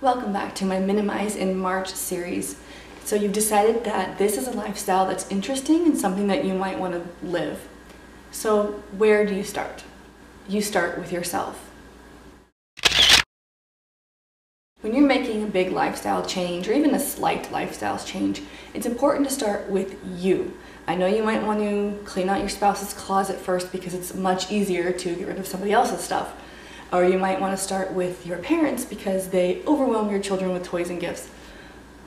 Welcome back to my Minimalist March series. So you've decided that this is a lifestyle that's interesting and something that you might want to live. So where do you start? You start with yourself. When you're making a big lifestyle change or even a slight lifestyle change, it's important to start with you. I know you might want to clean out your spouse's closet first because it's much easier to get rid of somebody else's stuff. Or you might want to start with your parents because they overwhelm your children with toys and gifts.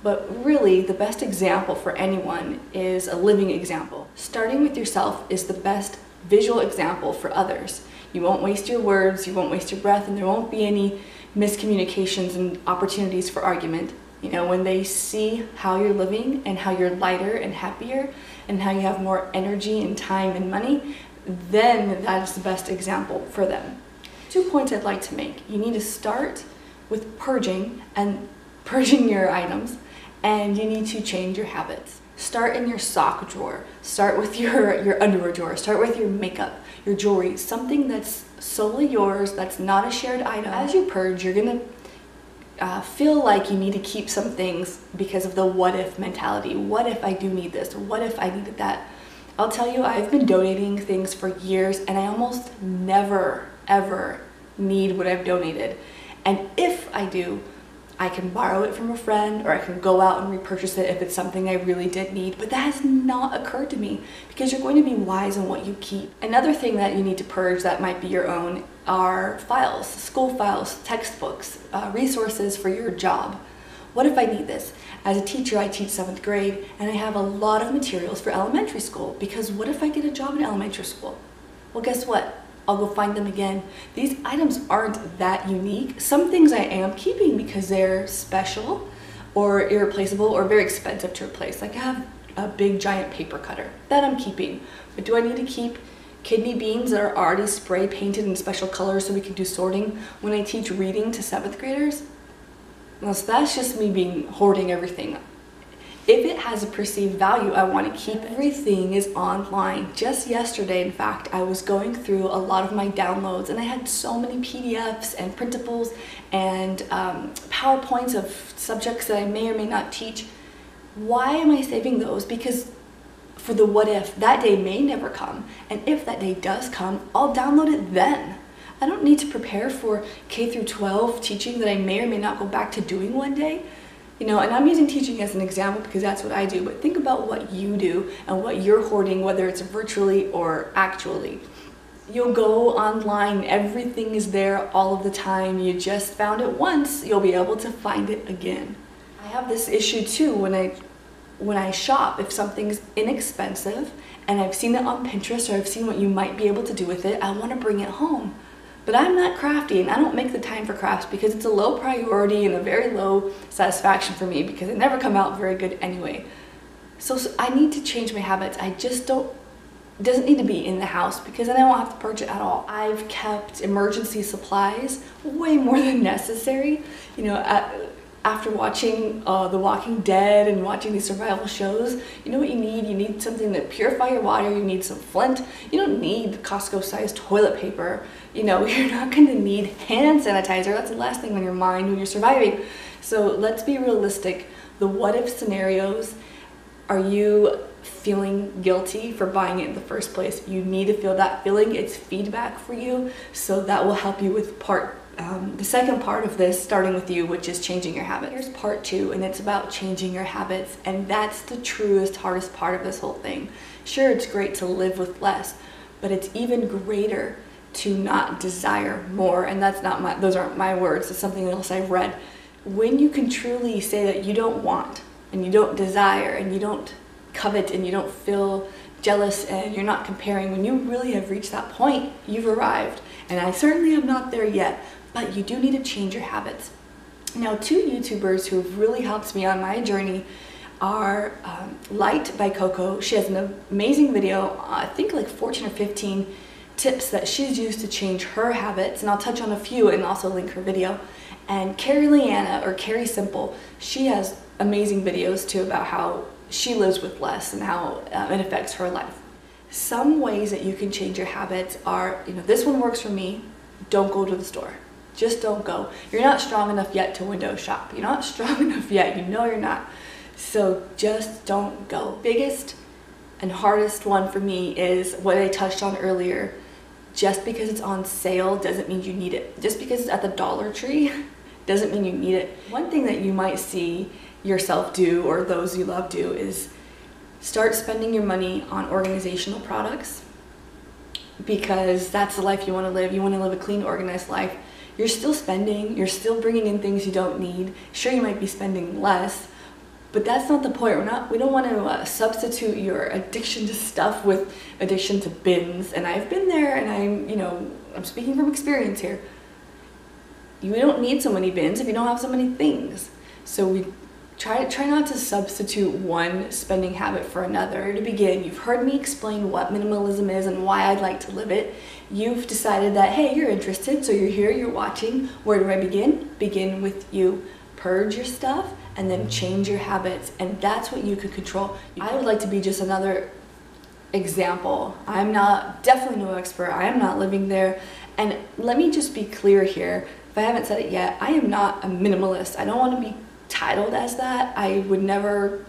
But really, the best example for anyone is a living example. Starting with yourself is the best visual example for others. You won't waste your words, you won't waste your breath, and there won't be any miscommunications and opportunities for argument. You know, when they see how you're living and how you're lighter and happier and how you have more energy and time and money, then that is the best example for them. 2 points I'd like to make. You need to start with purging your items, and you need to change your habits. Start in your sock drawer, start with your underwear drawer, start with your makeup, your jewelry, something that's solely yours, that's not a shared item. As you purge, you're gonna feel like you need to keep some things because of the what if mentality. What if I do need this? What if I needed that? I'll tell you, I've been donating things for years and I almost never ever need what I've donated. And if I do, I can borrow it from a friend or I can go out and repurchase it if it's something I really did need. But that has not occurred to me because you're going to be wise in what you keep. Another thing that you need to purge that might be your own are files, school files, textbooks, resources for your job. What if I need this? As a teacher, I teach 7th grade and I have a lot of materials for elementary school because what if I get a job in elementary school? Well, guess what? I'll go find them again. These items aren't that unique. Some things I am keeping because they're special or irreplaceable or very expensive to replace. Like I have a big giant paper cutter that I'm keeping. But do I need to keep kidney beans that are already spray painted in special colors so we can do sorting when I teach reading to 7th graders? Well, so that's just me hoarding everything. If it has a perceived value, I want to keep it. Everything is online. Just yesterday, in fact, I was going through a lot of my downloads and I had so many PDFs and printables and PowerPoints of subjects that I may or may not teach. Why am I saving those? Because for the what if, that day may never come. And if that day does come, I'll download it then. I don't need to prepare for K through 12 teaching that I may or may not go back to doing one day. You know, and I'm using teaching as an example because that's what I do, but think about what you do and what you're hoarding, whether it's virtually or actually. You'll go online, everything is there all of the time. You just found it once, you'll be able to find it again. I have this issue too when I shop. If something's inexpensive and I've seen it on Pinterest or I've seen what you might be able to do with it, I want to bring it home. But I'm not crafty and I don't make the time for crafts because it's a low priority and a very low satisfaction for me because they never come out very good anyway. So I need to change my habits. I just don't, it doesn't need to be in the house because then I won't have to purge it at all. I've kept emergency supplies way more than necessary. You know, after watching The Walking Dead and watching these survival shows, you know what you need? You need something to purify your water, you need some Flint, you don't need Costco-sized toilet paper, you know, you're not going to need hand sanitizer, that's the last thing on your mind when you're surviving. So let's be realistic. The what if scenarios, are you feeling guilty for buying it in the first place? You need to feel that feeling, it's feedback for you, so that will help you with the second part of this, starting with you, which is changing your habits. Here's part 2, and it's about changing your habits, and that's the truest, hardest part of this whole thing. Sure, it's great to live with less, but it's even greater to not desire more, and those aren't my words, it's something else I've read. When you can truly say that you don't want, and you don't desire, and you don't covet, and you don't feel jealous, and you're not comparing, when you really have reached that point, you've arrived. And I certainly am not there yet, but you do need to change your habits. Now, 2 YouTubers who have really helped me on my journey are Light by Coco. She has an amazing video, I think like 14 or 15 tips that she's used to change her habits, and I'll touch on a few and also link her video. And Carrie Leanna, or Carrie Simple, she has amazing videos too about how she lives with less and how it affects her life. Some ways that you can change your habits are, you know, this one works for me, don't go to the store. Just don't go. You're not strong enough yet to window shop. You're not strong enough yet. You know you're not. So just don't go. Biggest and hardest one for me is what I touched on earlier. Just because it's on sale doesn't mean you need it. Just because it's at the Dollar Tree doesn't mean you need it. One thing that you might see yourself do, or those you love do, is start spending your money on organizational products, because that's the life you want to live. You want to live a clean, organized life. You're still spending, you're still bringing in things you don't need. Sure, you might be spending less, but that's not the point. We don't want to substitute your addiction to stuff with addiction to bins. And I've been there, and I'm speaking from experience here. You don't need so many bins if you don't have so many things. So we try not to substitute one spending habit for another. To begin, you've heard me explain what minimalism is and why I'd like to live it. You've decided that, hey, you're interested, so you're here, you're watching. Where do I begin? Begin with you. Purge your stuff and then change your habits, and that's what you can control. I would like to be just another example. I'm definitely no expert. I am not living there. And let me just be clear here. If I haven't said it yet, I am not a minimalist. I don't want to be titled as that. I would never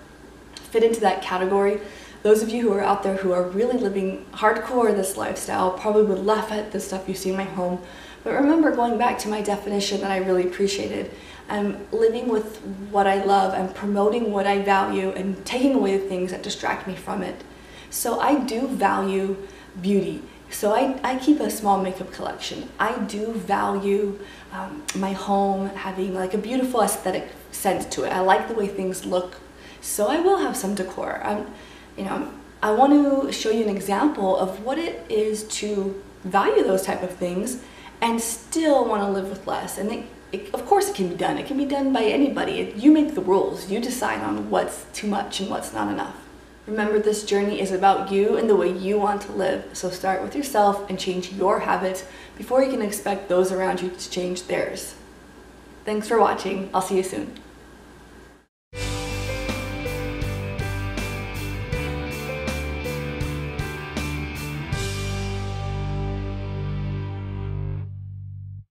fit into that category. Those of you who are out there who are really living hardcore this lifestyle probably would laugh at the stuff you see in my home. But remember, going back to my definition that I really appreciated, I'm living with what I love, I'm promoting what I value, and taking away the things that distract me from it. So I do value beauty. So I keep a small makeup collection. I do value my home having like a beautiful aesthetic sense to it. I like the way things look. So I will have some decor. I want to show you an example of what it is to value those type of things and still want to live with less. And of course it can be done. It can be done by anybody. You make the rules. You decide on what's too much and what's not enough. Remember, this journey is about you and the way you want to live. So start with yourself and change your habits before you can expect those around you to change theirs. Thanks for watching. I'll see you soon.